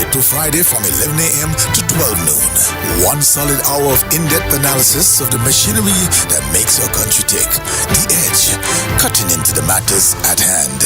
Monday to Friday from 11 a.m. to 12 noon. One solid hour of in-depth analysis of the machinery that makes your country tick. The Edge, cutting into the matters at hand.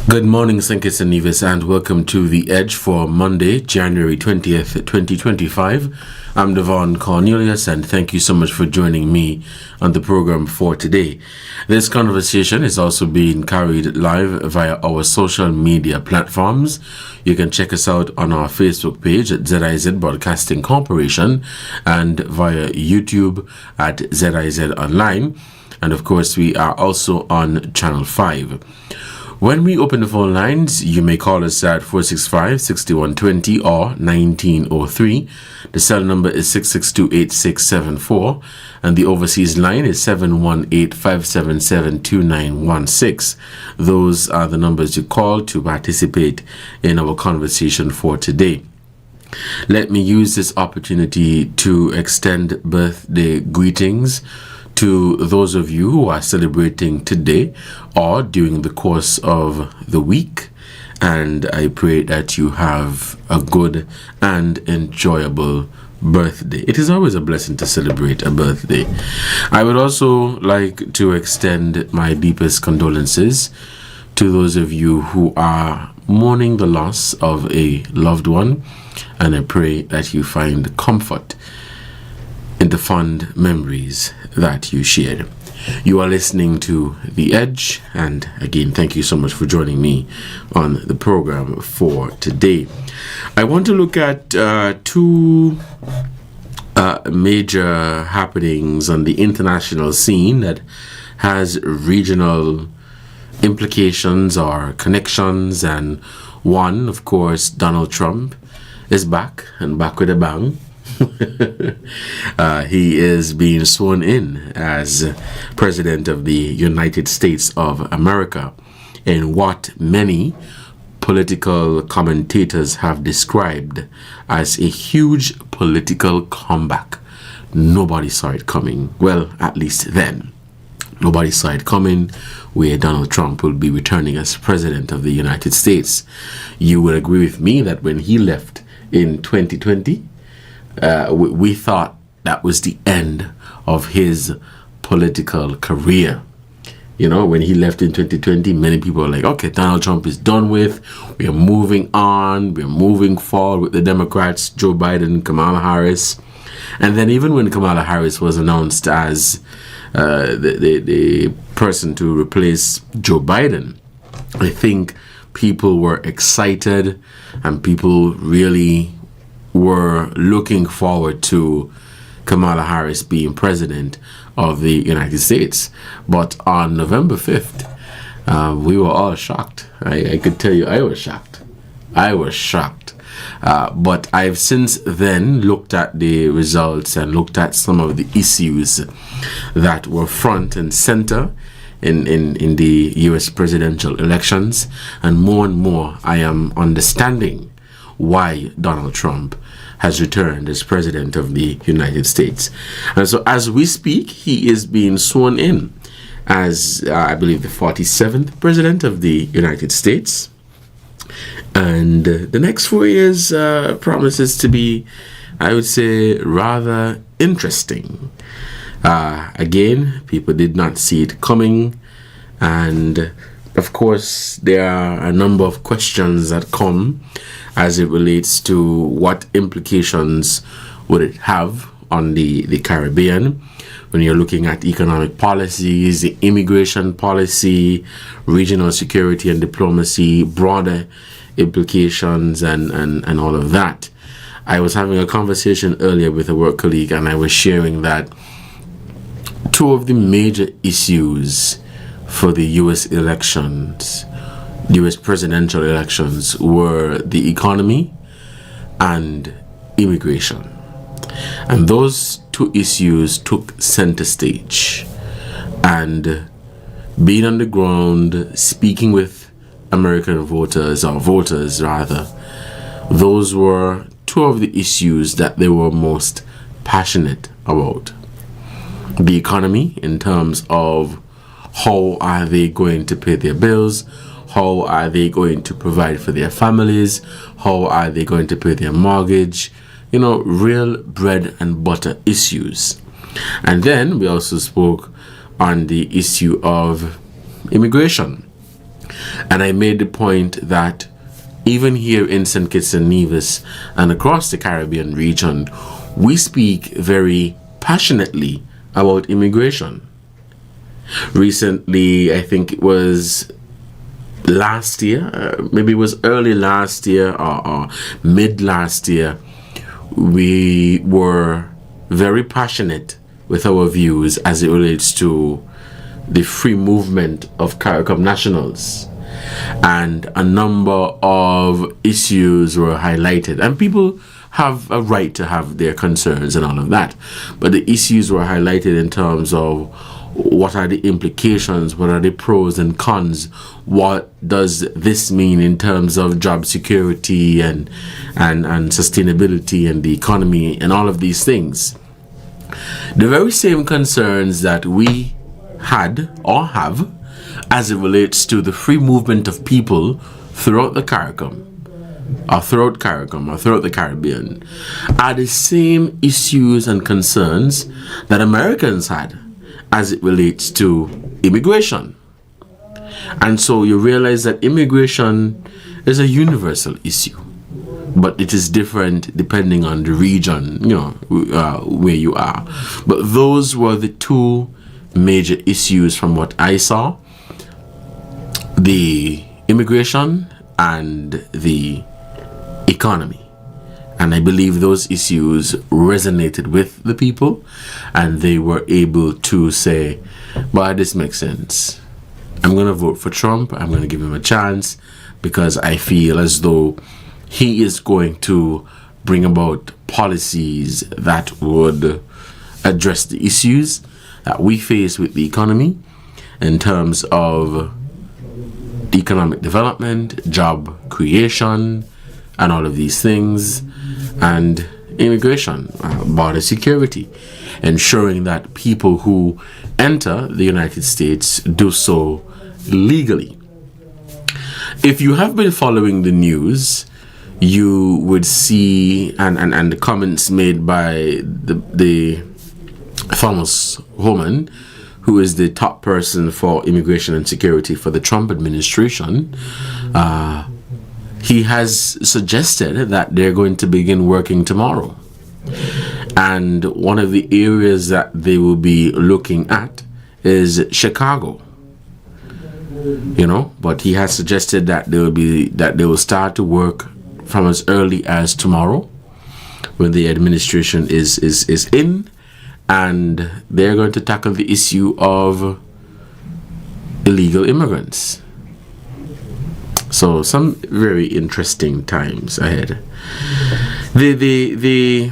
Good morning, St. Kitts and Nevis, and welcome to The Edge for Monday, January 20th, 2025. I'm Devonne Cornelius, and thank you so much for joining me on the program for today. This conversation is also being carried live via our social media platforms. You can check us out on our Facebook page at ZIZ Broadcasting Corporation and via YouTube at ZIZ Online. And of course, we are also on Channel 5. When we open the phone lines, you may call us at 465-6120 or 1903. The cell number is 662-8674, and the overseas line is 718-577-2916. Those are the numbers you call to participate in our conversation for today. Let me use this opportunity to extend birthday greetings to those of you who are celebrating today or during the course of the week, and I pray that you have a good and enjoyable birthday. It is always a blessing to celebrate a birthday. I would also like to extend my deepest condolences to those of you who are mourning the loss of a loved one, and I pray that you find comfort in the fond memories that you shared. You are listening to The Edge, and again, thank you so much for joining me on the program for today. I want to look at two major happenings on the international scene that has regional implications or connections, and one, of course, Donald Trump is back, and back with a bang. He is being sworn in as President of the United States of America in what many political commentators have described as a huge political comeback. Nobody saw it coming. Well, at least then. Nobody saw it coming where Donald Trump will be returning as President of the United States. You will agree with me that when he left in 2020, we thought that was the end of his political career. You know, when he left in 2020, many people were like, okay, Donald Trump is done with. We are moving on. We're moving forward with the Democrats, Joe Biden, Kamala Harris. And then even when Kamala Harris was announced as the person to replace Joe Biden, I think people were excited and people really were looking forward to Kamala Harris being president of the United States. But on November 5th, we were all shocked. I could tell you I was shocked. But I've since then looked at the results and looked at some of the issues that were front and center in the U.S. presidential elections. And more I am understanding why Donald Trump has returned as President of the United States. And so as we speak, he is being sworn in as, I believe, the 47th President of the United States. And the next 4 years promises to be, I would say, rather interesting. Again, people did not see it coming. And of course, there are a number of questions that come as it relates to what implications would it have on the Caribbean when you're looking at economic policies, the immigration policy, regional security and diplomacy, broader implications and all of that. I was having a conversation earlier with a work colleague, and I was sharing that two of the major issues for the U.S. elections, U.S. presidential elections, were the economy and immigration. And those two issues took center stage. And being on the ground, speaking with American voters, or voters rather, those were two of the issues that they were most passionate about. The economy, in terms of how are they going to pay their bills, how are they going to provide for their families, how are they going to pay their mortgage, real bread and butter issues. And then we also spoke on the issue of immigration. And I made the point that even here in St. Kitts and Nevis and across the Caribbean region, we speak very passionately about immigration. Recently, I think it was last year, maybe it was early last year or mid last year, we were very passionate with our views as it relates to the free movement of CARICOM nationals. And a number of issues were highlighted, and people have a right to have their concerns and all of that. But the issues were highlighted in terms of what are the implications, what are the pros and cons, what does this mean in terms of job security and sustainability and the economy and all of these things. The very same concerns that we had or have as it relates to the free movement of people throughout the CARICOM, or throughout the Caribbean, are the same issues and concerns that Americans had as it relates to immigration. And so you realize that immigration is a universal issue, but it is different depending on the region, where you are. But those were the two major issues from what I saw: the immigration and the economy. And I believe those issues resonated with the people, and they were able to say, "But this makes sense. I'm going to vote for Trump. I'm going to give him a chance because I feel as though he is going to bring about policies that would address the issues that we face with the economy in terms of economic development, job creation, and all of these things, and immigration, border security, ensuring that people who enter the United States do so legally." If you have been following the news, you would see and the comments made by the Thomas Homan, who is the top person for immigration and security for the Trump administration. He has suggested that they're going to begin working tomorrow. And one of the areas that they will be looking at is Chicago. But he has suggested that they will start to work from as early as tomorrow, when the administration is in, and they're going to tackle the issue of illegal immigrants. So some very interesting times ahead. The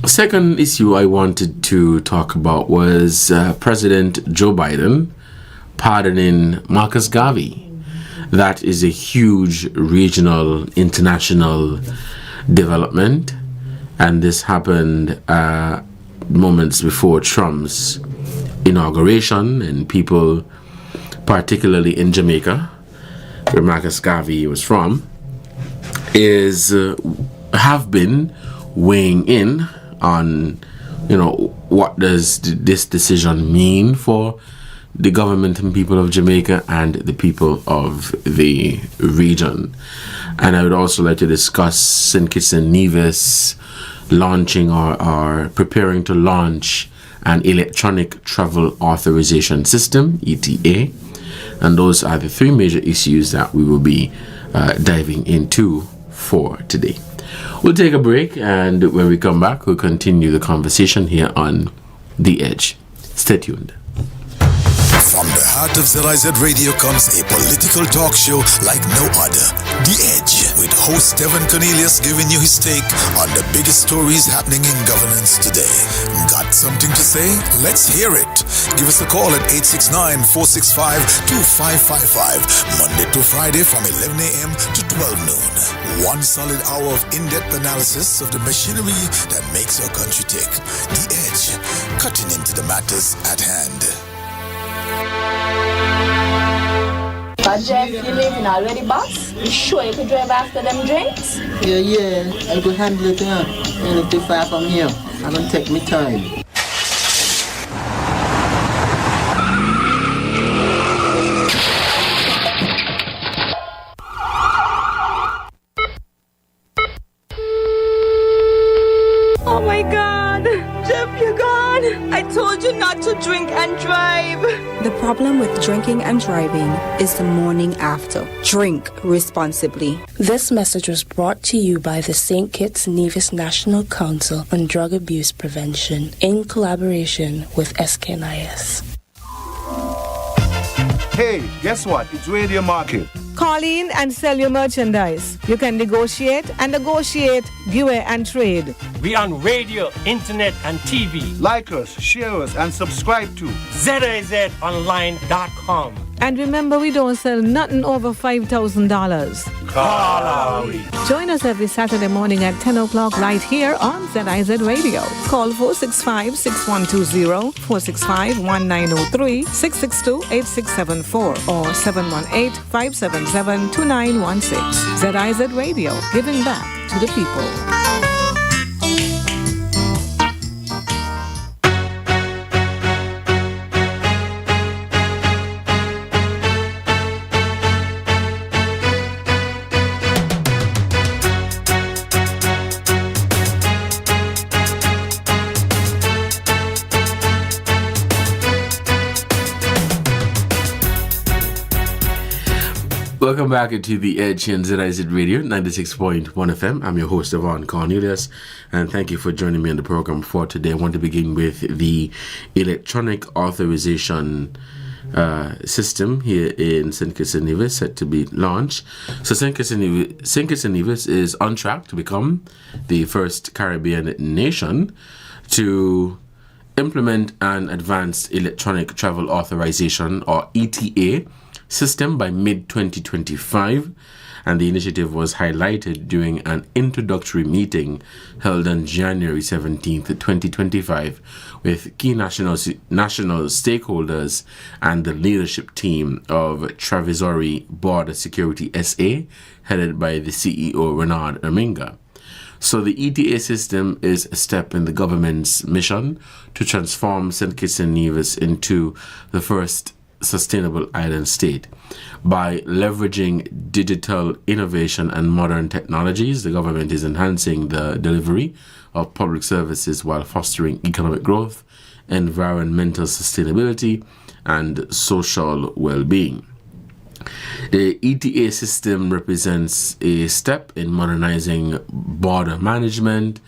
second issue I wanted to talk about was President Joe Biden pardoning Marcus Garvey. That is a huge regional, international development, and this happened moments before Trump's inauguration, and people, particularly in Jamaica, where Marcus Garvey was from, have been weighing in on, what does this decision mean for the government and people of Jamaica and the people of the region. And I would also like to discuss St. Kitts and Nevis launching or preparing to launch an electronic travel authorization system, ETA. And those are the three major issues that we will be diving into for today. We'll take a break, and when we come back, we'll continue the conversation here on The Edge. Stay tuned. From the heart of ZIZ Radio comes a political talk show like no other. The Edge, with host Devonne Cornelius giving you his take on the biggest stories happening in governance today. Got something to say? Let's hear it. Give us a call at 869-465-2555, Monday to Friday from 11 a.m. to 12 noon. One solid hour of in-depth analysis of the machinery that makes our country tick. The Edge, cutting into the matters at hand. But Jeff, you leaving already, boss? You sure you could drive after them drinks? Yeah, I could handle it, Ain't too far from here. I'm gonna take me time. Oh my God! Jeff, you're gone! I told you not to drink and drive! The problem with drinking and driving is the morning after. Drink responsibly. This message was brought to you by the St. Kitts Nevis National Council on Drug Abuse Prevention in collaboration with SKNIS. Hey, guess what? It's Radio Market. Call in and sell your merchandise. You can negotiate, give and trade. We on radio, internet, and TV. Like us, share us, and subscribe to ZIZonline.com. And remember, we don't sell nothing over $5,000. Join us every Saturday morning at 10 o'clock right here on ZIZ Radio. Call 465-6120, 465-1903, 662-8674, or 718-577-2916. ZIZ Radio, giving back to the people. Welcome back into The Edge on ZIZ Radio 96.1 FM. I'm your host, Devonne Cornelius, and thank you for joining me on the program for today. I want to begin with the electronic authorization system here in St. Kitts and Nevis, set to be launched. So St. Kitts and Nevis is on track to become the first Caribbean nation to implement an advanced electronic travel authorization, or ETA, system by mid-2025, and the initiative was highlighted during an introductory meeting held on January 17th, 2025, with key national stakeholders and the leadership team of Travisory Border Security SA, headed by the CEO Renard Erminga. So the ETA system is a step in the government's mission to transform St. Kitts and Nevis into the first sustainable island state. By leveraging digital innovation and modern technologies, the government is enhancing the delivery of public services while fostering economic growth, environmental sustainability, and social well-being. The ETA system represents a step in modernizing border management,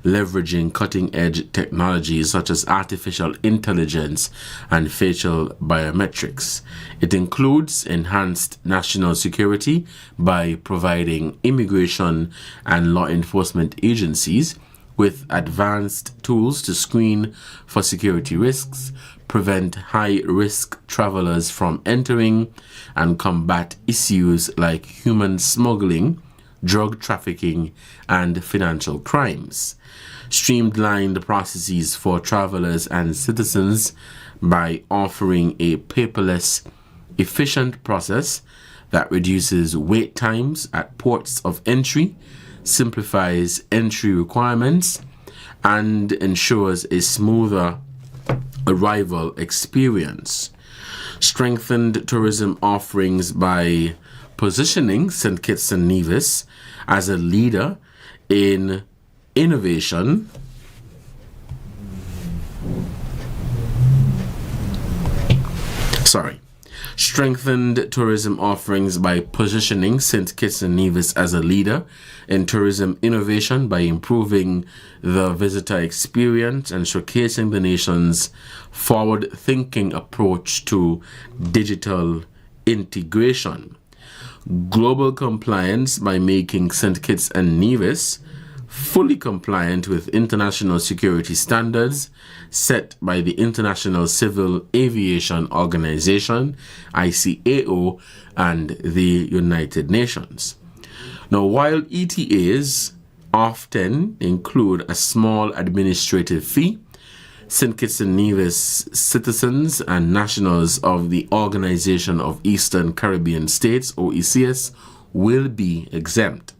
leveraging cutting-edge technologies such as artificial intelligence and facial biometrics. It includes enhanced national security by providing immigration and law enforcement agencies with advanced tools to screen for security risks, prevent high-risk travelers from entering, and combat issues like human smuggling, drug trafficking, and financial crimes. Streamline the processes for travelers and citizens by offering a paperless, efficient process that reduces wait times at ports of entry, simplifies entry requirements, and ensures a smoother arrival experience. Strengthened tourism offerings by positioning St. Kitts and Nevis as a leader in innovation, Strengthened tourism offerings by positioning St. Kitts and Nevis as a leader in tourism innovation by improving the visitor experience and showcasing the nation's forward-thinking approach to digital integration. Global compliance by making St. Kitts and Nevis fully compliant with international security standards set by the International Civil Aviation Organization, ICAO, and the United Nations. Now, while ETAs often include a small administrative fee, St. Kitts and Nevis citizens and nationals of the Organization of Eastern Caribbean States, OECS, will be exempt.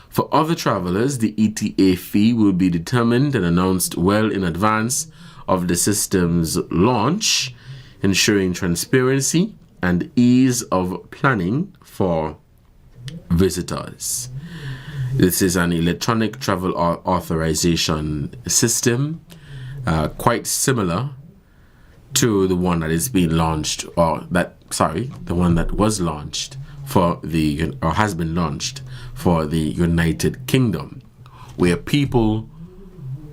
For other travelers, the ETA fee will be determined and announced well in advance of the system's launch, ensuring transparency and ease of planning for visitors. This is an electronic travel authorization system, quite similar to the one that is being launched, the one that was launched has been launched for the United Kingdom, where people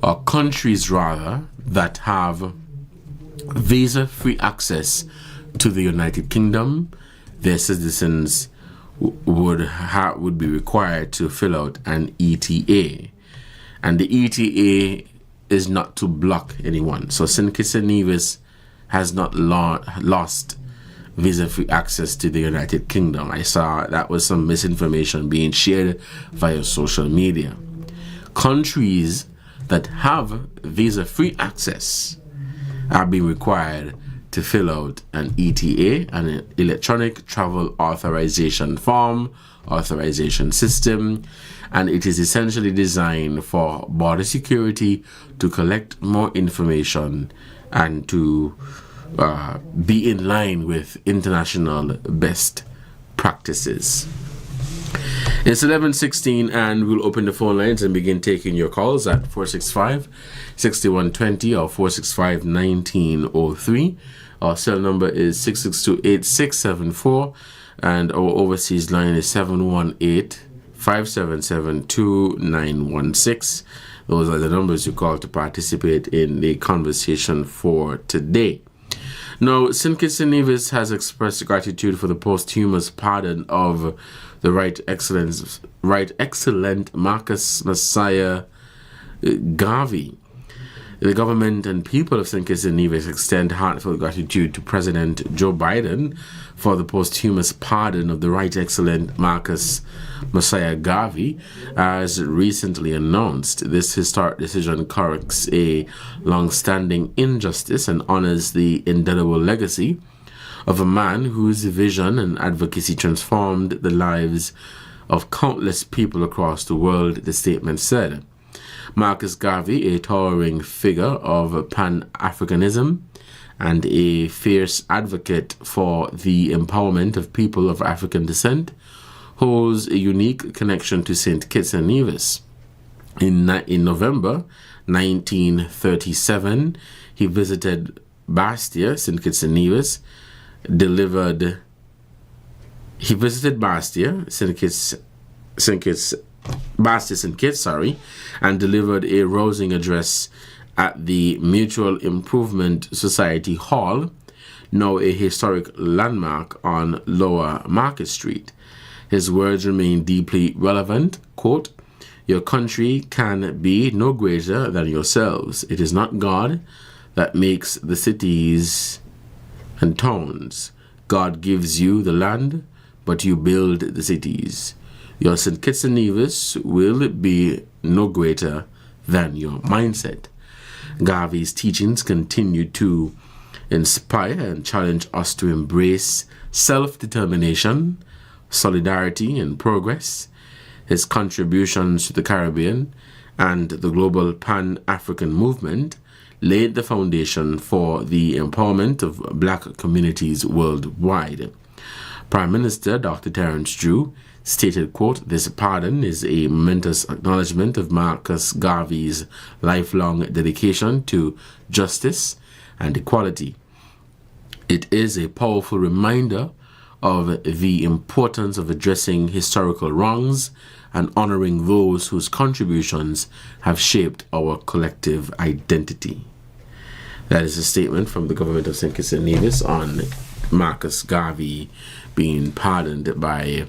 or countries rather that have visa-free access to the United Kingdom, their citizens would be required to fill out an ETA, and the ETA is not to block anyone. So St. Kitts and Nevis has not lost visa-free access to the United Kingdom. I saw that was some misinformation being shared via social media. Countries that have visa-free access are being required to fill out an ETA, an electronic travel authorization form, authorization system, and it is essentially designed for border security to collect more information and to be in line with international best practices. It's 11:16 and we'll open the phone lines and begin taking your calls at 465-6120 or 465-1903. Our cell number is 662-8674 and our overseas line is 718-577-2916. Those are the numbers you call to participate in the conversation for today. Now, St. Kitts and Nevis has expressed gratitude for the posthumous pardon of the Right Excellent Marcus Messiah Garvey. The government and people of St. Kitts and Nevis extend heartfelt gratitude to President Joe Biden for the posthumous pardon of the Right Excellent Marcus Messiah Garvey, as recently announced. This historic decision corrects a long-standing injustice and honors the indelible legacy of a man whose vision and advocacy transformed the lives of countless people across the world, the statement said. Marcus Garvey, a towering figure of Pan-Africanism and a fierce advocate for the empowerment of people of African descent, holds a unique connection to St. Kitts and Nevis. In November 1937, he visited Bastia, St. Kitts and Nevis, and delivered a rousing address at the Mutual Improvement Society Hall, now a historic landmark on Lower Market Street. His words remain deeply relevant. Quote, "Your country can be no greater than yourselves. It is not God that makes the cities and towns. God gives you the land, but you build the cities. Your St. Kitts and Nevis will be no greater than your mindset." Garvey's teachings continue to inspire and challenge us to embrace self-determination, solidarity, and progress. His contributions to the Caribbean and the global Pan-African movement laid the foundation for the empowerment of black communities worldwide. Prime Minister Dr. Terence Drew stated, quote, "This pardon is a momentous acknowledgement of Marcus Garvey's lifelong dedication to justice and equality. It is a powerful reminder of the importance of addressing historical wrongs and honoring those whose contributions have shaped our collective identity. That is a statement from the government of St. Kitts and Nevis on Marcus Garvey being pardoned by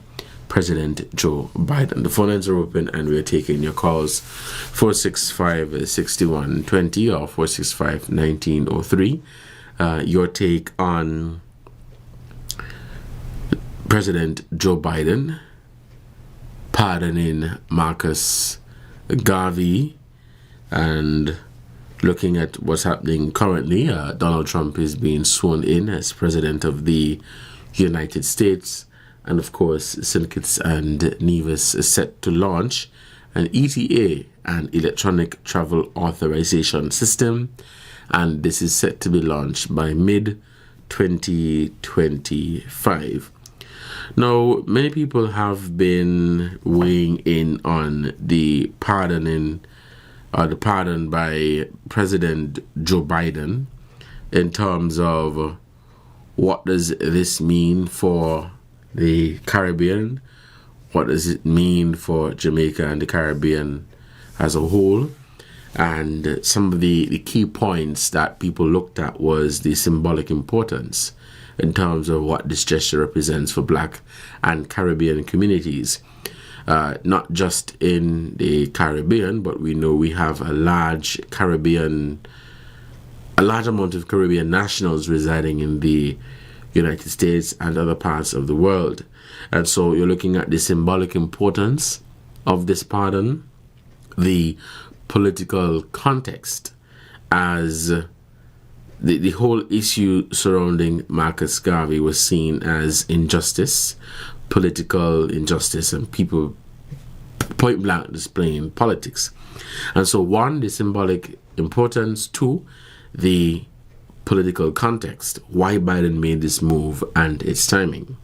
President Joe Biden. The phone lines are open and we are taking your calls 465-6120 or 465-1903. Your take on President Joe Biden pardoning Marcus Garvey and looking at what's happening currently. Donald Trump is being sworn in as President of the United States, and of course St. Kitts and Nevis is set to launch an ETA, an electronic travel authorization system, and this is set to be launched by mid-2025. Now, many people have been weighing in on the pardon by President Joe Biden in terms of what does this mean for the Caribbean? What does it mean for Jamaica and the Caribbean as a whole? And some of the key points that people looked at was the symbolic importance in terms of what this gesture represents for Black and Caribbean communities. Not just in the Caribbean, but we know we have a large amount of Caribbean nationals residing in the United States and other parts of the world. And so you're looking at the symbolic importance of this pardon, the political context, as the whole issue surrounding Marcus Garvey was seen as injustice, political injustice, and people point blank displaying politics. And so one, the symbolic importance; two, the political context, why Biden made this move and its timing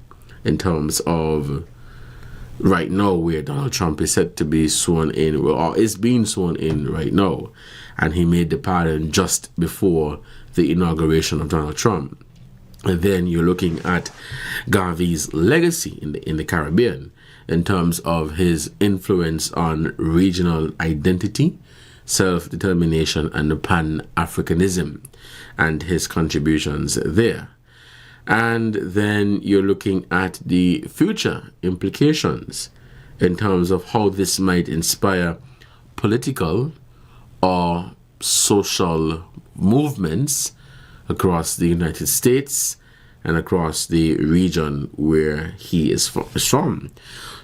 in terms of right now where Donald Trump is set to be sworn in, or is being sworn in right now, and he made the pardon just before the inauguration of Donald Trump. And then you're looking at Garvey's legacy in the Caribbean in terms of his influence on regional identity, self-determination, and Pan-Africanism, and his contributions there. And then you're looking at the future implications in terms of how this might inspire political or social movements across the United States and across the region where he is from.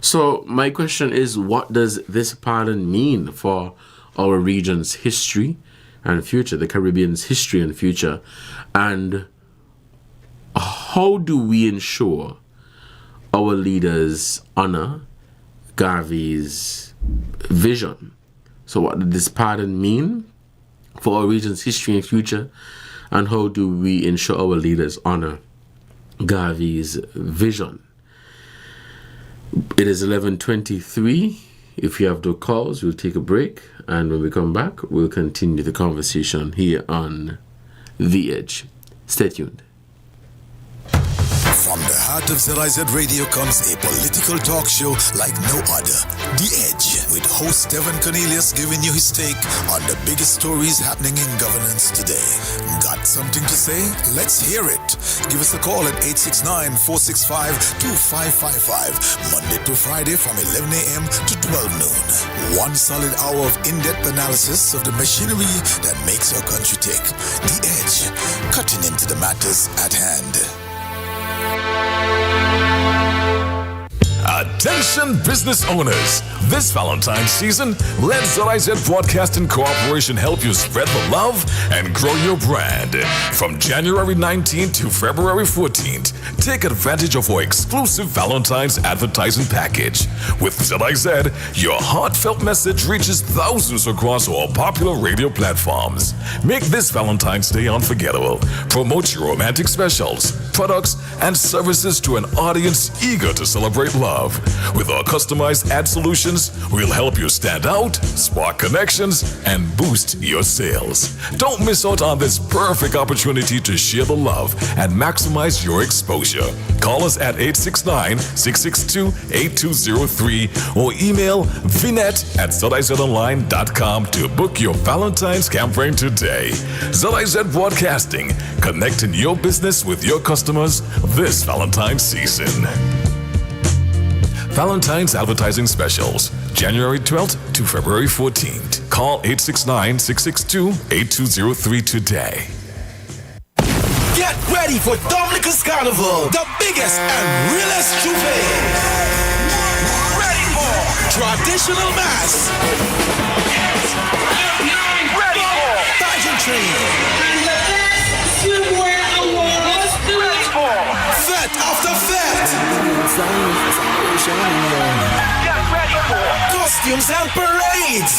So my question is, what does this pardon mean for our region's history and future, the Caribbean's history and future, and how do we ensure our leaders honor Garvey's vision? So what did this pardon mean for our region's history and future, and how do we ensure our leaders honor Garvey's vision? It is 11:23. If you have no calls, we'll take a break, and when we come back, we'll continue the conversation here on The Edge. Stay tuned. From the heart of ZIZ Radio comes a political talk show like no other. The Edge, with host Devonne Cornelius giving you his take on the biggest stories happening in governance today. Got something to say? Let's hear it. Give us a call at 869-465-2555. Monday to Friday from 11 a.m. to 12 noon. One solid hour of in-depth analysis of the machinery that makes our country tick. The Edge, cutting into the matters at hand. Attention business owners. This Valentine's season, let ZIZ Broadcasting Corporation help you spread the love and grow your brand. From January 19th to February 14th, take advantage of our exclusive Valentine's advertising package. With ZIZ, your heartfelt message reaches thousands across all popular radio platforms. Make this Valentine's Day unforgettable. Promote your romantic specials, products, and services to an audience eager to celebrate love. love. With our customized ad solutions, we'll help you stand out, spark connections, and boost your sales. Don't miss out on this perfect opportunity to share the love and maximize your exposure. Call us at 869-662-8203 or email vinet@zizonline.com to book your Valentine's campaign today. ZIZ Broadcasting, connecting your business with your customers this Valentine's season. Valentine's advertising specials, January 12th to February 14th. Call 869-662-8203 today. Get ready for Dominica's Carnival, the biggest and realest troupe. Ready for traditional mass. Ready for pageantry. Ready for fete after fete. Get ready for costumes and parades.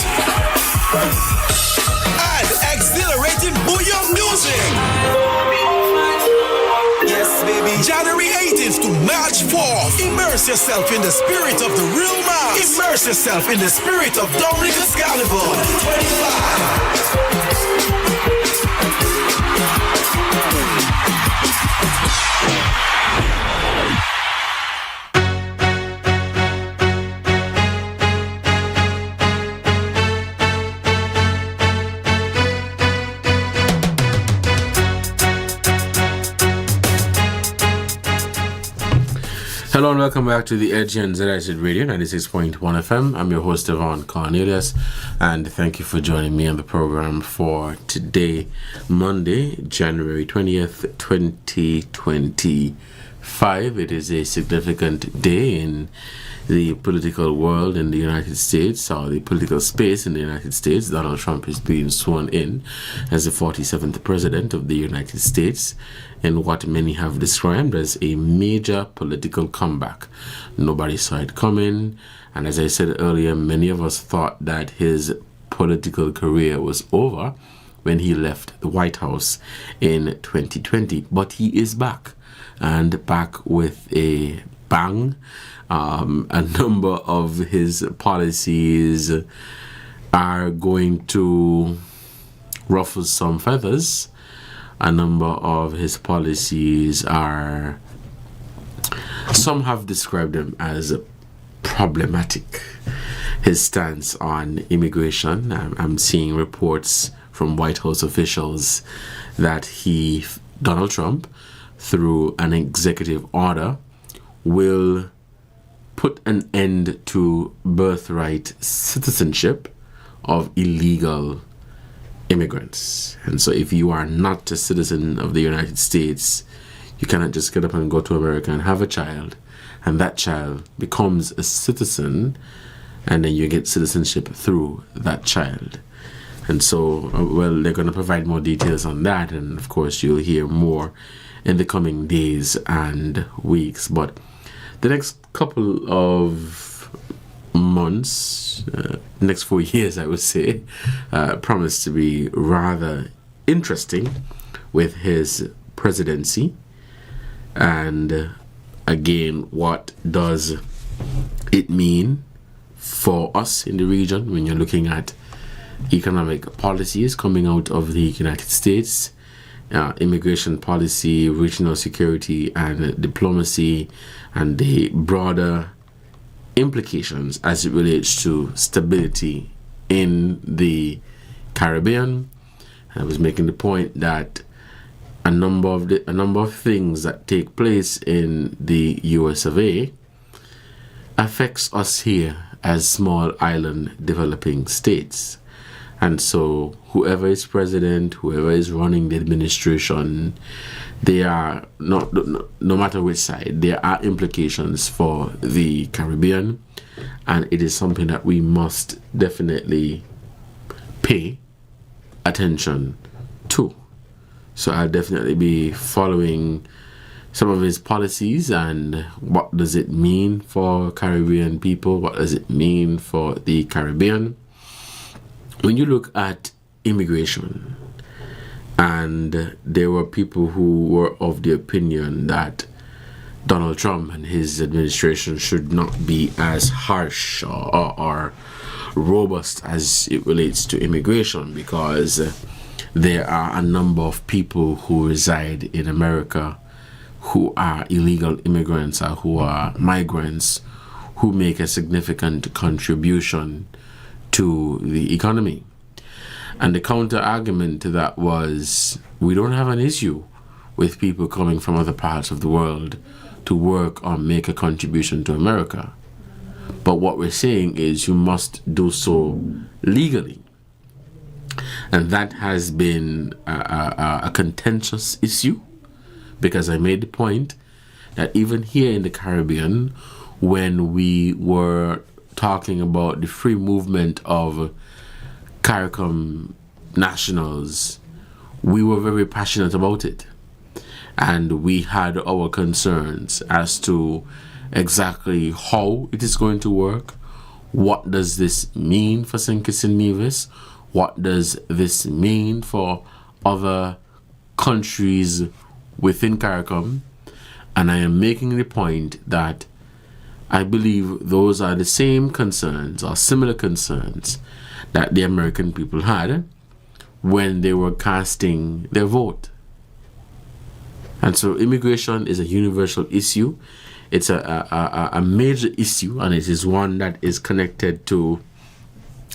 And exhilarating bouillon music. Yes, baby. January 18th to March 4th. Immerse yourself in the spirit of the real mass. Immerse yourself in the spirit of Dominica's Carnival 2025. Hello and welcome back to the Edge and ZIZ Radio 96.1 FM. I'm your host Devonne Cornelius, and thank you for joining me on the program for today, Monday, January 20th, 2025. It is a significant day in the political world in the United States, or the political space in the United States. Donald Trump is being sworn in as the 47th President of the United States in what many have described as a major political comeback. Nobody saw it coming, and as I said earlier, many of us thought that his political career was over when he left the White House in 2020. But he is back, and back with a bang. A number of his policies are going to ruffle some feathers. A number of his policies are, some have described them as problematic. His stance on immigration, I'm seeing reports from White House officials that Donald Trump, through an executive order, will put an end to birthright citizenship of illegal immigrants. And so if you are not a citizen of the United States, you cannot just get up and go to America and have a child, and that child becomes a citizen, and then you get citizenship through that child. And so, well, they're going to provide more details on that, and of course you'll hear more in the coming days and weeks. But the next couple of months, next 4 years, I would say, promise to be rather interesting with his presidency. And again, what does it mean for us in the region when you're looking at economic policies coming out of the United States, immigration policy, regional security and diplomacy, and the broader implications as it relates to stability in the Caribbean. I was making the point that a number of things that take place in the US of A affects us here as small island developing states. And so whoever is president, whoever is running the administration, they are not, no matter which side, there are implications for the Caribbean, and it is something that we must definitely pay attention to. So I'll definitely be following some of his policies and what does it mean for Caribbean people, what does it mean for the Caribbean. When you look at immigration, and there were people who were of the opinion that Donald Trump and his administration should not be as harsh or robust as it relates to immigration, because there are a number of people who reside in America who are illegal immigrants or who are migrants who make a significant contribution to the economy. And the counter argument to that was, we don't have an issue with people coming from other parts of the world to work or make a contribution to America. But what we're saying is you must do so legally. And that has been a contentious issue, because I made the point that even here in the Caribbean, when we were talking about the free movement of CARICOM nationals, we were very passionate about it. And we had our concerns as to exactly how it is going to work. What does this mean for St. Kitts and Nevis? What does this mean for other countries within CARICOM? And I am making the point that I believe those are the same concerns or similar concerns that the American people had when they were casting their vote. And so immigration is a universal issue. It's a major issue, and it is one that is connected to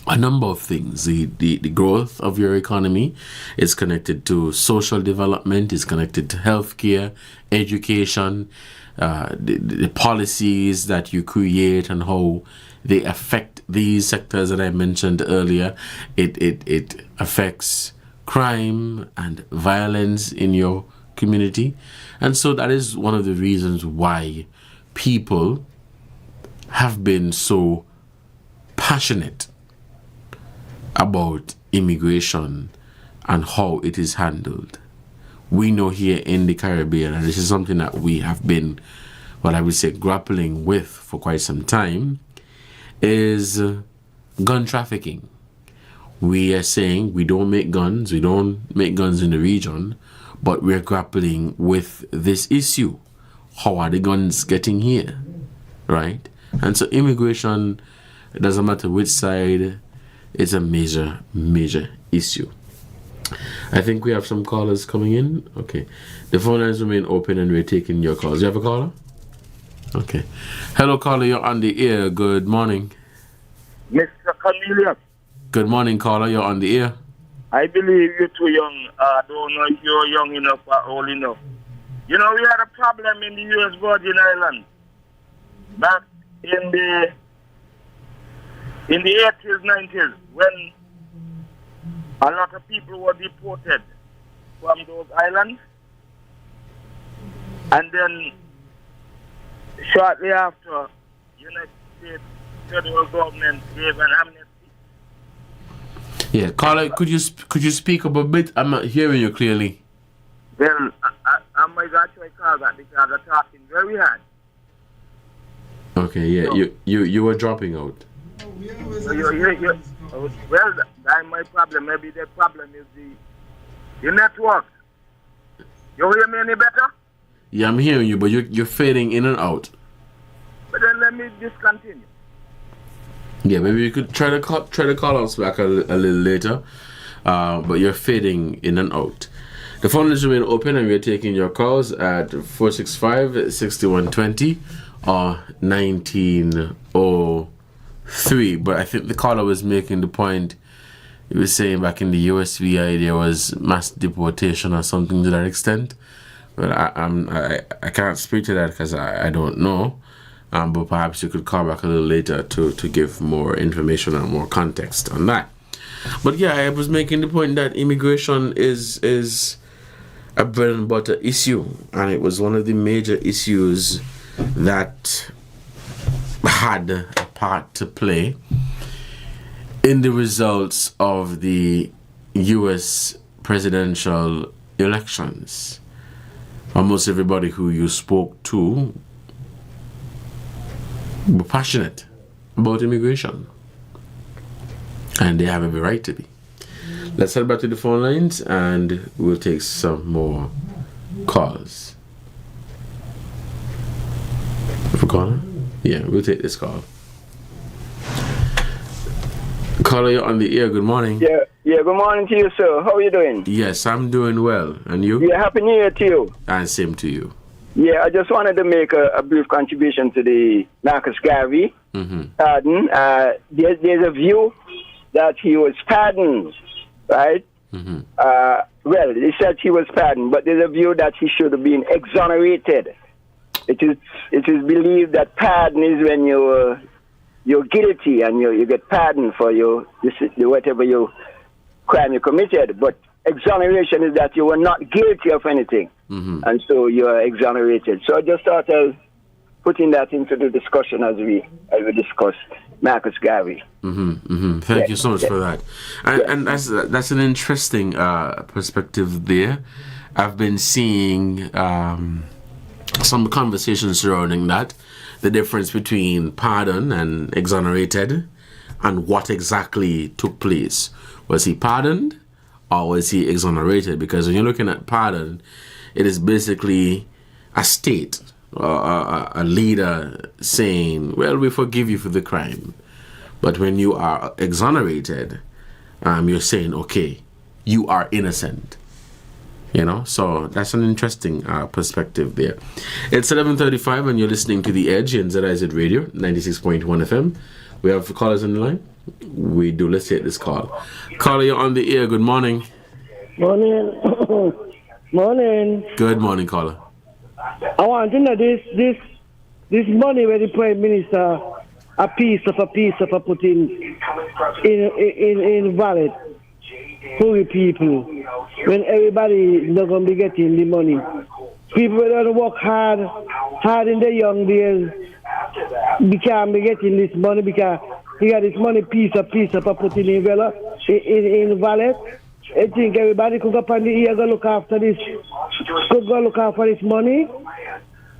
a number of things. The growth of your economy is connected to social development, is connected to healthcare, education, the policies that you create and how they affect these sectors that I mentioned earlier. It affects crime and violence in your community. And so that is one of the reasons why people have been so passionate about immigration and how it is handled. We know here in the Caribbean, and this is something that we have been, well, I would say, grappling with for quite some time, is gun trafficking. We are saying we don't make guns in the region, but we're grappling with this issue. How are the guns getting here, right? And so immigration, it doesn't matter which side, it's a major, major issue. I think we have some callers coming in. Okay. The phone lines remain open and we're taking your calls. You have a caller? Okay. Hello, caller, you're on the air. Good morning. Mr. Cornelius. Good morning, caller, you're on the air. I believe you're too young. I don't know if you're young enough or old enough. You know, we had a problem in the U.S. Virgin Islands back in the 80s, 90s, when a lot of people were deported from those islands. And then shortly after, United States federal government gave an amnesty. Yeah, caller, could you speak up a bit? I'm not hearing you clearly. Well, I might actually call that because I'm talking very hard. Okay, yeah, so, you were dropping out. Well, that's my problem. Maybe the problem is the network. You hear me any better? Yeah, I'm hearing you, but you're fading in and out. But then let me just continue. Yeah, maybe you could try to call us back a little later, but you're fading in and out. The phone lines remain open, and we're taking your calls at 465-6120 or 1903. But I think the caller was making the point. He was saying back in the USVI there was mass deportation or something to that extent. But I can't speak to that because I don't know. But perhaps you could call back a little later to give more information and more context on that. But yeah, I was making the point that immigration is a bread and butter issue, and it was one of the major issues that had a part to play in the results of the U.S. presidential elections. Almost everybody who you spoke to were passionate about immigration, and they have every right to be. Let's head back to the phone lines and we'll take some more calls. Caller? Yeah, we'll take this call. Caller, you're on the air. Good morning. Yeah, good morning to you, sir. How are you doing? Yes, I'm doing well. And you? Yeah, Happy New Year to you. And same to you. Yeah, I just wanted to make a brief contribution to the Marcus Garvey pardon. There's a view that he was pardoned, right? Well, he said he was pardoned, but there's a view that he should have been exonerated. It is believed that pardon is when you're guilty and you get pardoned for whatever crime you committed. But exoneration is that you were not guilty of anything, and so you are exonerated. So I just thought of putting that into the discussion as we discuss Marcus Garvey. Thank you so much for that. And that's an interesting perspective there. I've been seeing some conversations surrounding that, the difference between pardon and exonerated, and what exactly took place. Was he pardoned or was he exonerated? Because when you're looking at pardon, it is basically a state or a leader saying, well, we forgive you for the crime. But when you are exonerated, you're saying, okay, you are innocent. You know, so that's an interesting perspective there. It's 11:35 and you're listening to The Edge in ZIZ Radio, 96.1 FM. We have callers on the line. We do. Let's take this call. Caller, you're on the air. Good morning. Morning. Morning. Good morning, caller. I want to know this money where the Prime Minister a piece of put in wallet for the people when everybody not going to be getting the money. People that don't work hard in their young days, we can't be getting this money because he got this money piece of put in wallet. I think everybody could go up on the ear, go look after this money.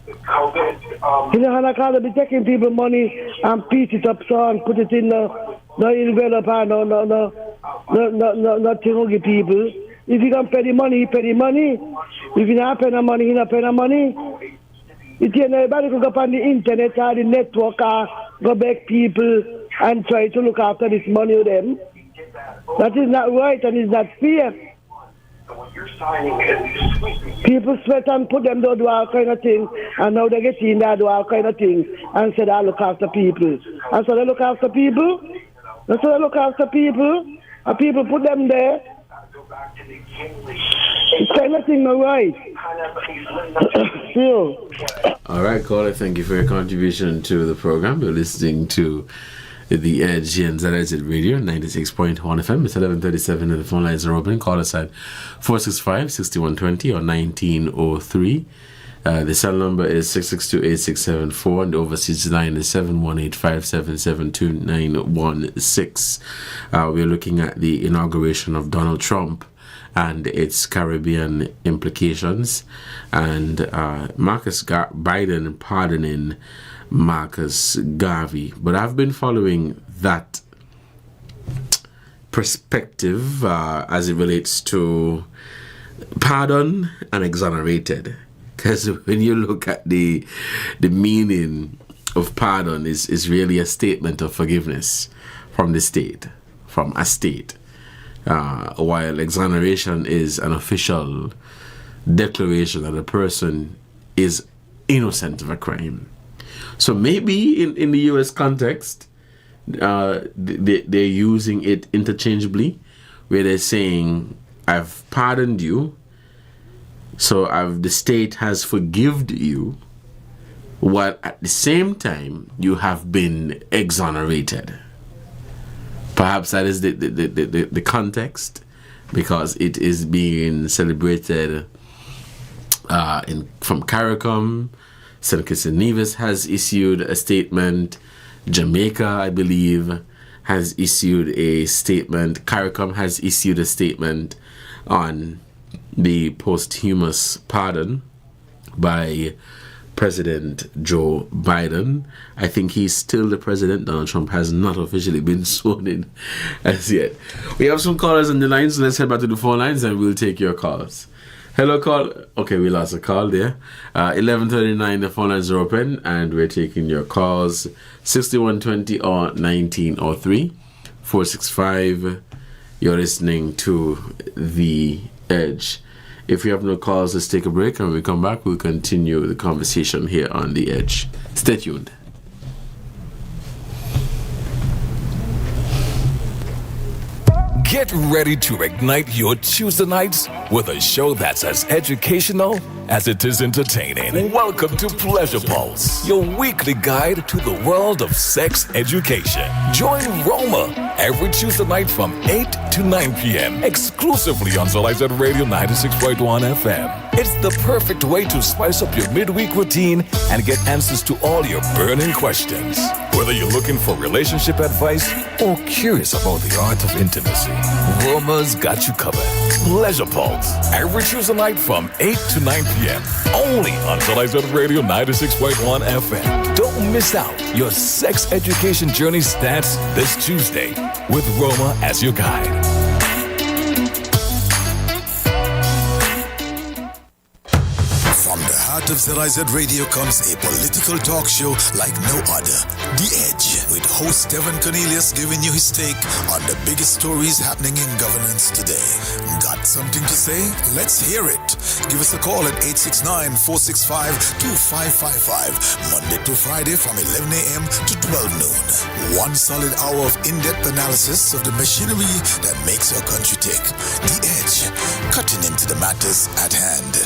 You know how I call it, be taking people money and piece it up so and put it in the envelope and not to give people. If you can pay the money, you pay the money. If you not pay the money, you not pay the money. You think everybody could go up on the internet or the network or go back people and try to look after this money with them. That is not right and it's not fair. People sweat and put them to do all kind of things, and now they get in there do all kind of things and say they look after people. And so they look after people. And so they look after people, and people put them there. It's kind of thing not right. All right, caller, thank you for your contribution to the program. You're listening to The Edge in ZIZ Radio, 96.1 FM. It's 11:37 and the phone lines are open. Call us at 465-6120 or 1903. The cell number is 662-8674 and the overseas line is 718-577-2916. We're looking at the inauguration of Donald Trump and its Caribbean implications, and Marcus Biden pardoning Marcus Garvey. But I've been following that perspective as it relates to pardon and exonerated, because when you look at the meaning of pardon is really a statement of forgiveness from a state, while exoneration is an official declaration that a person is innocent of a crime. So maybe in the U.S. context, they're using it interchangeably, where they're saying, I've pardoned you, so the state has forgiven you, while at the same time you have been exonerated. Perhaps that is the context, because it is being celebrated from CARICOM. St. Kitts and Nevis has issued a statement. Jamaica, I believe, has issued a statement. CARICOM has issued a statement on the posthumous pardon by President Joe Biden. I think he's still the president. Donald Trump has not officially been sworn in as yet. We have some callers on the line, so let's head back to the phone lines and we'll take your calls. Hello, call. Okay, we lost a call there. 11:39, the phone lines are open, and we're taking your calls. 6120 or 1903 465. You're listening to The Edge. If you have no calls, let's take a break, and when we come back, we'll continue the conversation here on The Edge. Stay tuned. Get ready to ignite your Tuesday nights with a show that's as educational as it is entertaining. Welcome to Pleasure Pulse, your weekly guide to the world of sex education. Join Roma every Tuesday night from 8 to 9 p.m. exclusively on ZIZ Radio 96.1 FM. It's the perfect way to spice up your midweek routine and get answers to all your burning questions. Whether you're looking for relationship advice or curious about the art of intimacy, Roma's got you covered. Pleasure Pulse, every Tuesday night from 8 to 9 p.m. Only on ZIZ Radio 96.1 FM. Don't miss out. Your sex education journey starts this Tuesday with Roma as your guide. From the heart of ZIZ Radio comes a political talk show like no other. The Edge, with host Devonne Cornelius giving you his take on the biggest stories happening in governance today. Got something to say? Let's hear it. Give us a call at 869-465-2555. Monday to Friday from 11 a.m. to 12 noon. One solid hour of in-depth analysis of the machinery that makes our country tick. The Edge, cutting into the matters at hand.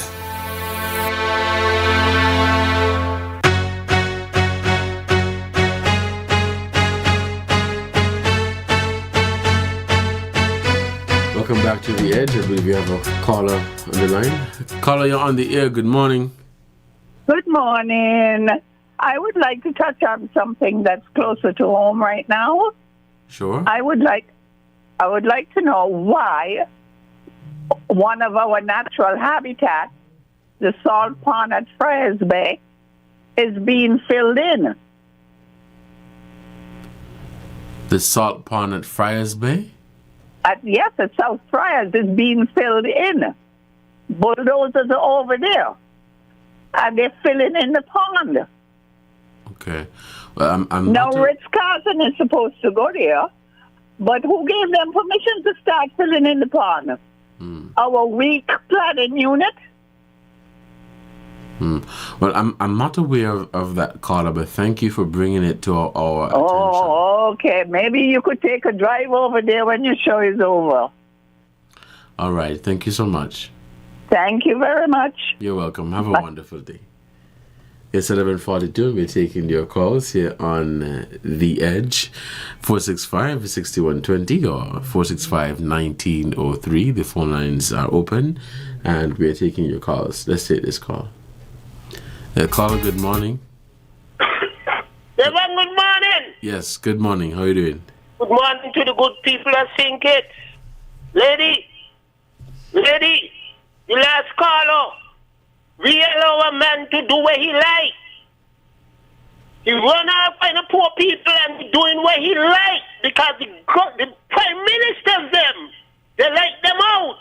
Welcome back to The Edge. I believe you have a caller on the line. Caller, you're on the air. Good morning. Good morning. I would like to touch on something that's closer to home right now. Sure. I would like to know why one of our natural habitats, the salt pond at Friars Bay, is being filled in. The salt pond at Friars Bay? Yes, at South Friars is being filled in. Bulldozers are over there, and they're filling in the pond. Okay. Well, I'm now, Ritz-Carlton is supposed to go there, but who gave them permission to start filling in the pond? Our weak planning unit? Well, I'm not aware of that caller, but thank you for bringing it to our attention. Oh, okay. Maybe you could take a drive over there when your show is over. All right. Thank you so much. Thank you very much. You're welcome. Have a wonderful day. It's 11:42. We're taking your calls here on The Edge. 465-6120 or 465-1903. The phone lines are open, and we're taking your calls. Let's take this call. Caller, good morning. Devon, good morning. Yes, good morning. How are you doing? Good morning to the good people of St. Kitts. Lady, the last caller, we allow a man to do what he likes. He run off by the poor people and doing what he likes because the prime ministers them, they like them out.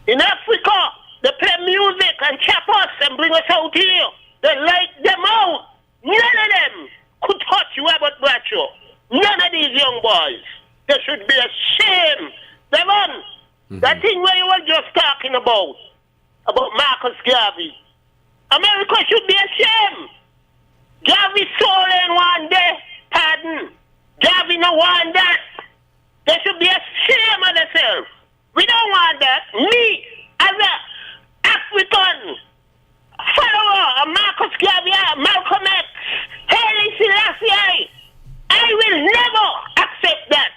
In Africa, they play music and chop us and bring us out here. They like them out. None of them could touch you, Abbott Bradshaw. None of these young boys. They should be ashamed. Devon, that thing where you were just talking about Marcus Garvey. America should be ashamed. Garvey stolen one day, pardon. Garvey no want that. They should be ashamed of themselves. We don't want that. Me, as a African follower of Marcus Garvey, Malcolm X, Haile Selassie, I will never accept that.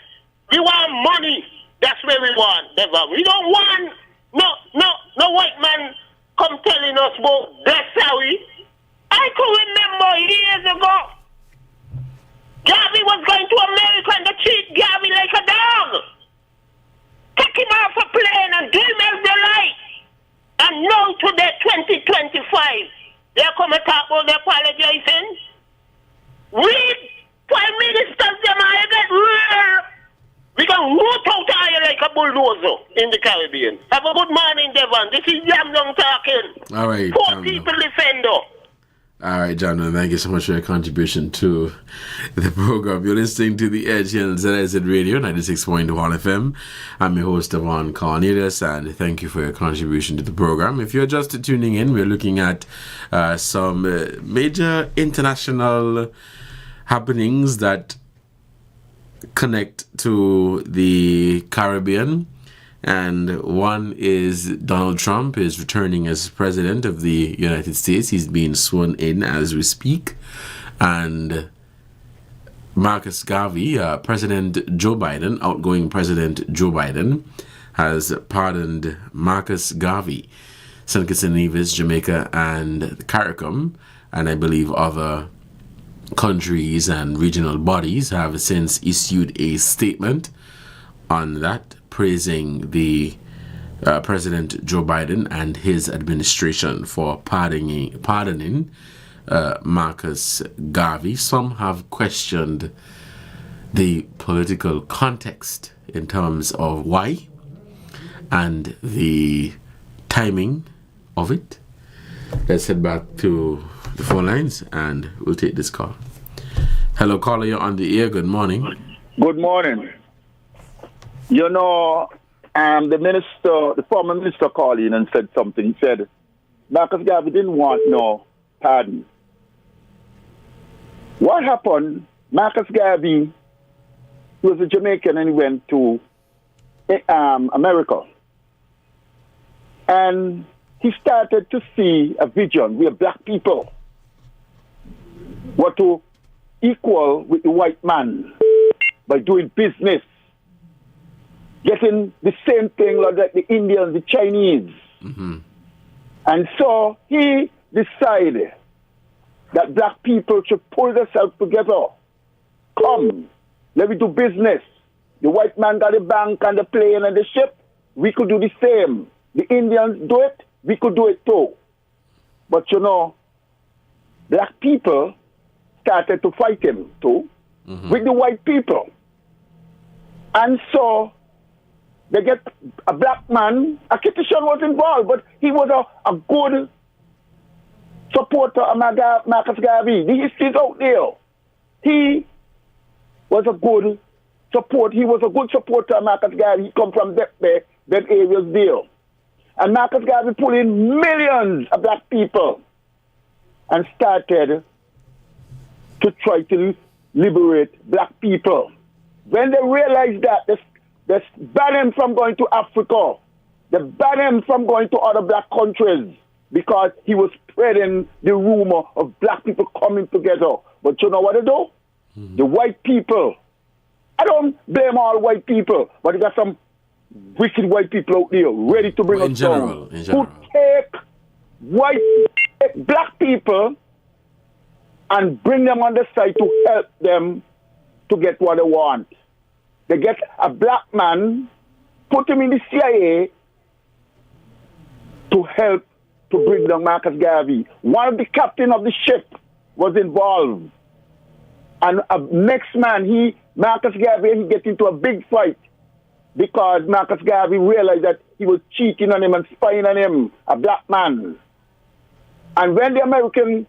We want money. That's what we want, Devon. We don't want no white man come telling us about that's how we. I could remember years ago, Garvey was going to America and they treat Garvey like a dog. Take him off a plane and do him as they like. And now today, 2025, they come and talk about the apologizing. We, prime ministers, them are get real. We can root out of you like a bulldozer in the Caribbean. Have a good morning, Devon. This is Yam Young talking. All right. Poor people defender. All right, John, thank you so much for your contribution to the program. You're listening to The Edge here on ZIZ Radio, 96.1 FM. I'm your host, Devonne Cornelius, and thank you for your contribution to the program. If you're just tuning in, we're looking at some major international happenings that connect to the Caribbean. And one is Donald Trump is returning as president of the United States. He's being sworn in as we speak. And Marcus Garvey, President Joe Biden, outgoing President Joe Biden, has pardoned Marcus Garvey, St. Kitts and Nevis, Jamaica, and the CARICOM, and I believe other countries and regional bodies have since issued a statement on that, praising the President Joe Biden and his administration for pardoning Marcus Garvey. Some have questioned the political context in terms of why and the timing of it. Let's head back to the phone lines and we'll take this call. Hello, caller, you're on the air. Good morning. Good morning. You know, the former minister called in and said something. He said, Marcus Garvey didn't want no pardon. What happened? Marcus Garvey was a Jamaican and he went to America. And he started to see a vision where black people were to equal with the white man by doing business, getting the same thing like the Indians, the Chinese. Mm-hmm. And so he decided that black people should pull themselves together. Come, let me do business. The white man got the bank and the plane and the ship. We could do the same. The Indians do it, we could do it too. But you know, black people started to fight him too, with the white people. And so they get a black man. A Kittishan was involved, but he was a good supporter of Marcus Garvey. The history is out there. He was a good support. He was a good supporter of Marcus Garvey. He come from that areas there. And Marcus Garvey pulled in millions of black people and started to try to liberate black people. When they realized that, they banned him from going to Africa. They banned him from going to other black countries because he was spreading the rumor of black people coming together. But you know what they do? Mm-hmm. The white people. I don't blame all white people, but you got some wicked white people out there ready to bring us down. Who take black people and bring them on the side to help them to get what they want. They get a black man, put him in the CIA to help to bring down Marcus Garvey. One of the captain of the ship was involved. And next man, Marcus Garvey, he get into a big fight because Marcus Garvey realized that he was cheating on him and spying on him, a black man. And when the American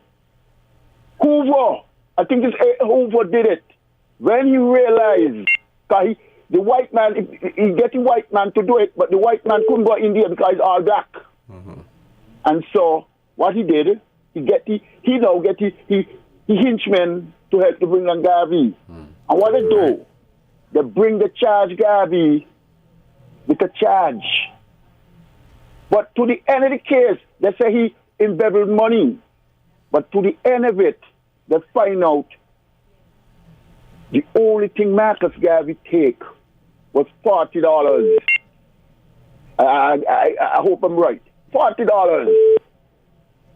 Hoover, I think it's Hoover did it, when he realized, because the white man, he get the white man to do it, but the white man couldn't go in there because he's all black. Mm-hmm. And so what he did, he now get the henchmen to help to bring on Garvey. Mm. And what they do, they bring the charge Garvey with a charge. But to the end of the case, they say he embezzled money. But to the end of it, they find out the only thing Marcus Garvey take was $40. I hope I'm right. $40.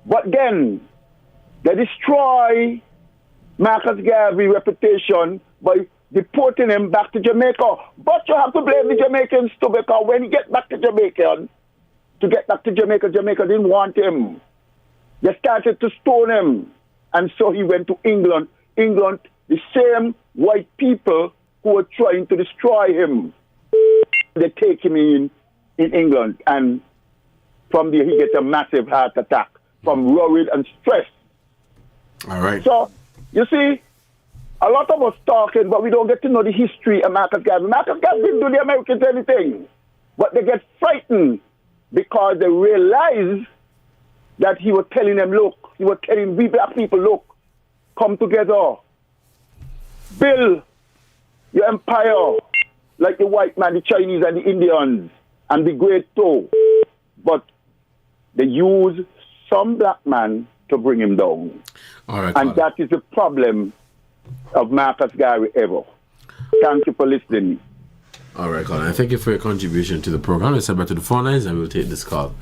But then they destroy Marcus Garvey's reputation by deporting him back to Jamaica. But you have to blame the Jamaicans too, because when he get back to Jamaica, Jamaica didn't want him. They started to stone him. And so he went to England. England, the same white people who were trying to destroy him. they take him in England, and from there he gets a massive heart attack from worried and stress. All right. So, you see, a lot of us talking, but we don't get to know the history of Marcus Garvey. Marcus Garvey didn't do the Americans anything, but they get frightened because they realize that he was telling them, look, he was telling we black people, look, come together, build your empire like the white man, the Chinese and the Indians, and be great too. But they use some black man to bring him down. All right, and that is the problem of Marcus Garvey ever. Thank you for listening. All right, Colin. Thank you for your contribution to the program. Let's head back to the phone lines and we'll take this call.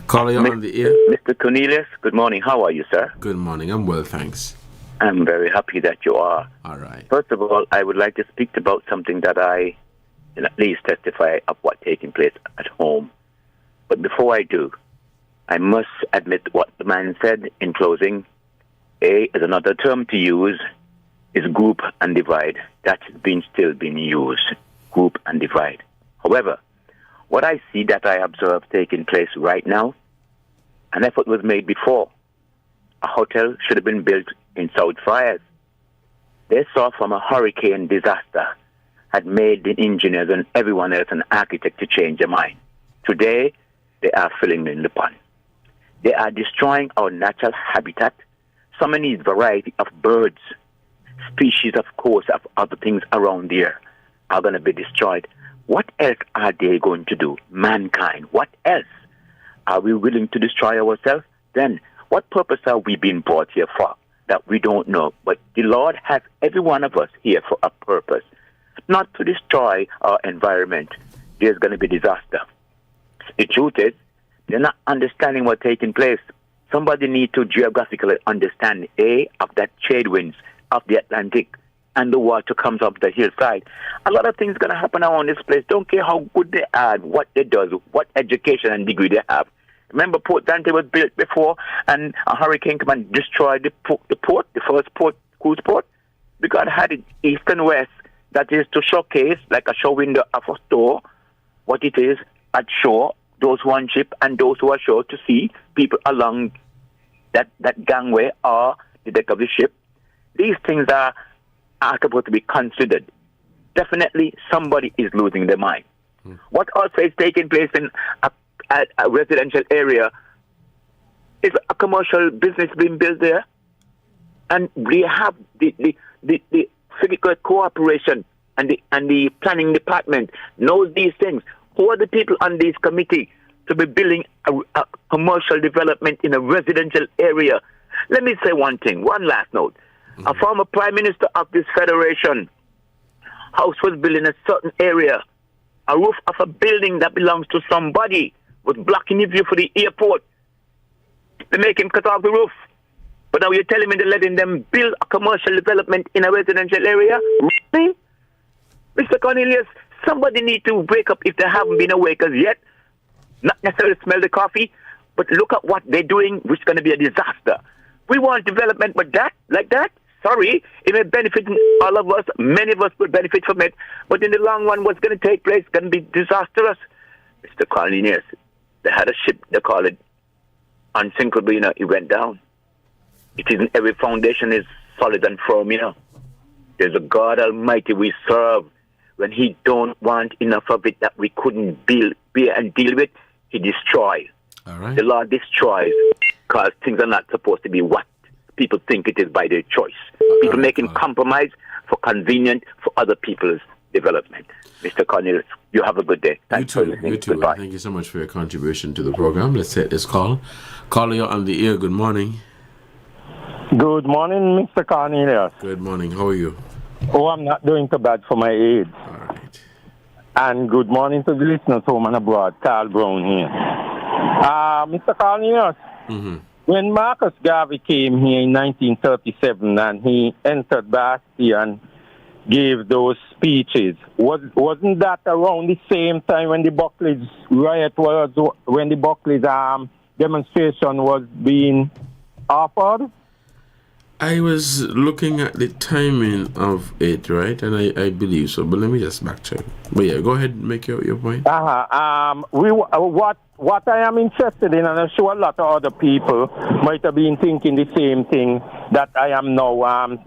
Caller, you're on the air. Mr. Cornelius, good morning. How are you, sir? Good morning. I'm well, thanks. I'm very happy that you are. All right. First of all, I would like to speak about something that I can at least testify of what's taking place at home. But before I do, I must admit what the man said in closing. A is another term to use is group and divide. That's still being used, group and divide. However, what I see that I observe taking place right now, an effort was made before. A hotel should have been built in South Friars. They saw from a hurricane disaster had made the engineers and everyone else an architect to change their mind. Today, they are filling in the pond. They are destroying our natural habitat. So many variety of birds, species, of course, of other things around there are going to be destroyed. What else are they going to do? Mankind, what else? Are we willing to destroy ourselves? Then, what purpose are we being brought here for? That we don't know. But the Lord has every one of us here for a purpose. Not to destroy our environment. There's going to be disaster. The truth is, they're not understanding what's taking place. Somebody needs to geographically understand, of that trade winds of the Atlantic and the water comes up the hillside. A lot of things going to happen around this place. Don't care how good they are, what they do, what education and degree they have. Remember Port Dante was built before and a hurricane came and destroyed the port, the first port, cruise port? Because it had it east and west. That is to showcase, like a show window of a store, what it is at shore, those who are on ship and those who are shore to see people along that gangway or the deck of the ship. These things are supposed to be considered. Definitely somebody is losing their mind. What also is taking place in a residential area is a commercial business being built there, and we have the physical cooperation and the planning department knows these things. Who are the people on this committee to be building a commercial development in a residential area? Let me say one thing, one last note. A former prime minister of this federation house was built in a certain area. A roof of a building that belongs to somebody was blocking the view for the airport. They make him cut off the roof. But now you're telling me they're letting them build a commercial development in a residential area? Really? Mr. Cornelius, somebody need to wake up if they haven't been awake as yet. Not necessarily smell the coffee, but look at what they're doing, which is going to be a disaster. We want development, but like that, sorry, it may benefit all of us. Many of us will benefit from it. But in the long run, what's going to take place is going to be disastrous. Mr. Cornelius, they had a ship, they call it unsinkable, it went down. It isn't every foundation is solid and firm, There's a God Almighty we serve. When he don't want enough of it that we couldn't bear and deal with, he destroys. All right. The Lord destroys because things are not supposed to be what people think it is by their choice. People making compromise for convenience for other people's development. Mr. Cornelius, you have a good day. Thanks for listening. You too. Goodbye. Thank you so much for your contribution to the program. Let's take this call. Caller, you're on the air. Good morning. Good morning, Mr. Cornelius. Good morning. How are you? Oh, I'm not doing too bad for my age. All right. And good morning to the listeners home and abroad. Carl Brown here. Mr. Cornelius, when Marcus Garvey came here in 1937 and he entered Bastille and gave those speeches, wasn't that around the same time when the Buckley's riot was, when the Buckley's demonstration was being offered? I was looking at the timing of it, right? And I believe so, but let me just back check. But yeah, go ahead and make your point. What I am interested in, and I'm sure a lot of other people might have been thinking the same thing that I am now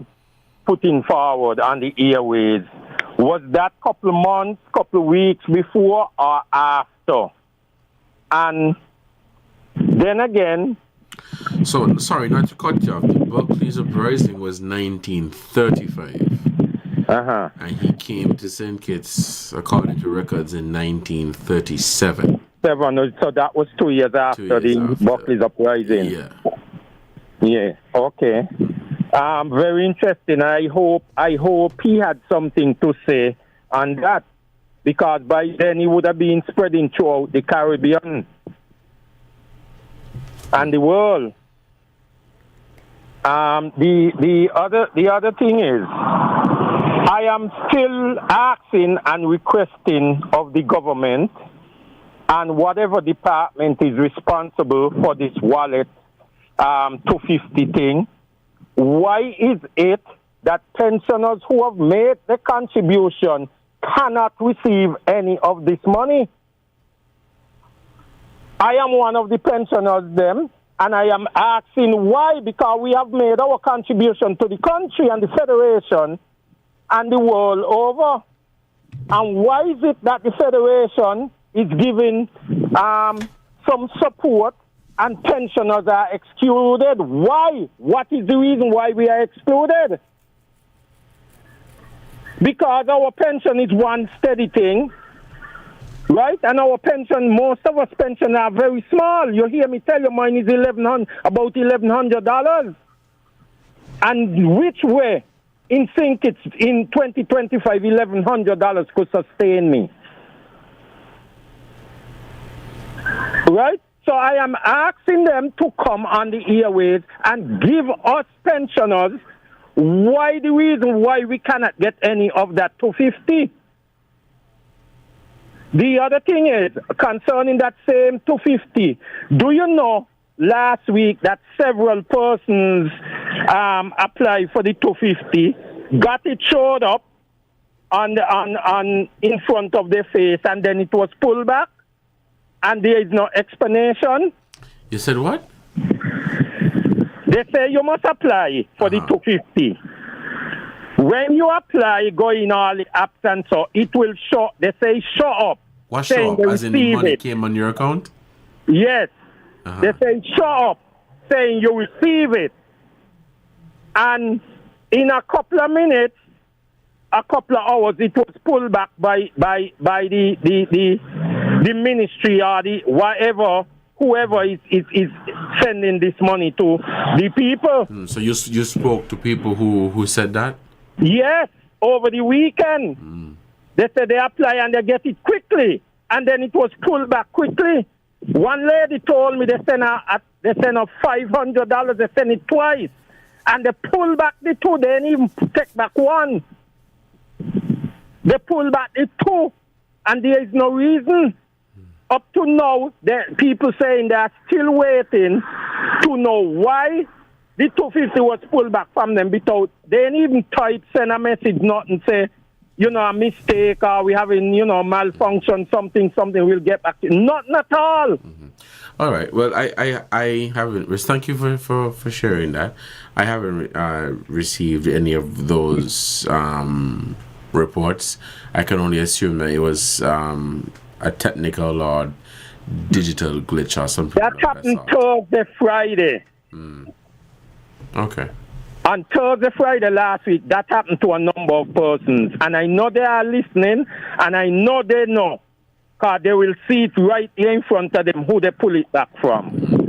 putting forward on the airways, was that couple of months, couple of weeks before or after? And then again... So, sorry, not to cut you off, the Buckley's uprising was 1935. And he came to St. Kitts, according to records, in 1937. So that was 2 years after the Buckley's uprising. Yeah. Yeah, okay. Very interesting. I hope he had something to say on that, because by then he would have been spreading throughout the Caribbean and the world. The other thing is, I am still asking and requesting of the government and whatever department is responsible for this wallet 250 thing, why is it that pensioners who have made the contribution cannot receive any of this money? I am one of the pensioners then, and I am asking why, because we have made our contribution to the country and the federation and the world over. And why is it that the federation is giving some support and pensioners are excluded? Why? What is the reason why we are excluded? Because our pension is one steady thing, right? And our pension, most of us pension are very small. You hear me tell you mine is about $1,100. And which way in think it's in 2025 $1,100 could sustain me? Right? So I am asking them to come on the airways and give us pensioners why the reason why we cannot get any of that 250. The other thing is, concerning that same 250, do you know last week that several persons applied for the 250, got it showed up on in front of their face, and then it was pulled back? And there is no explanation. You said what? They say you must apply for the 250. When you apply, go in all the apps and so, it will show, they say show up. What show up? As in the money came on your account? Yes. They say show up, saying you receive it. And in a couple of minutes, a couple of hours, it was pulled back by the ministry or the whatever, whoever is sending this money to the people. So you spoke to people who said that? Yes, over the weekend. They said they apply and they get it quickly, and then it was pulled back quickly. One lady told me they sent her $500. They sent it twice, and they pulled back the two. They didn't even take back one. They pulled back the two, and there is no reason. Up to now, people saying they are still waiting to know why the 250 was pulled back from them without, they didn't even type, send a message, nothing, say, a mistake, or we having, malfunction, something, we'll get back to you. Nothing at all. All right. Well, I haven't, thank you for sharing that. I haven't received any of those reports. I can only assume that it was a technical or digital glitch or something. That happened Thursday, Friday. Okay. On Thursday, Friday last week, that happened to a number of persons. And I know they are listening, and I know they know, because they will see it right here in front of them who they pull it back from.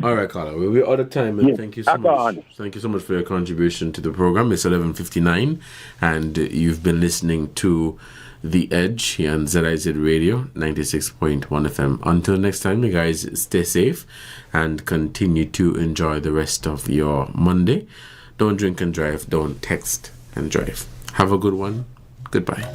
All right, Carla. We're out of time, and thank you so much. Thank you so much for your contribution to the program. It's 11:59, and you've been listening to The Edge here on ZIZ Radio 96.1 FM. Until next time, you guys stay safe and continue to enjoy the rest of your Monday. Don't drink and drive. Don't text and drive. Have a good one. Goodbye.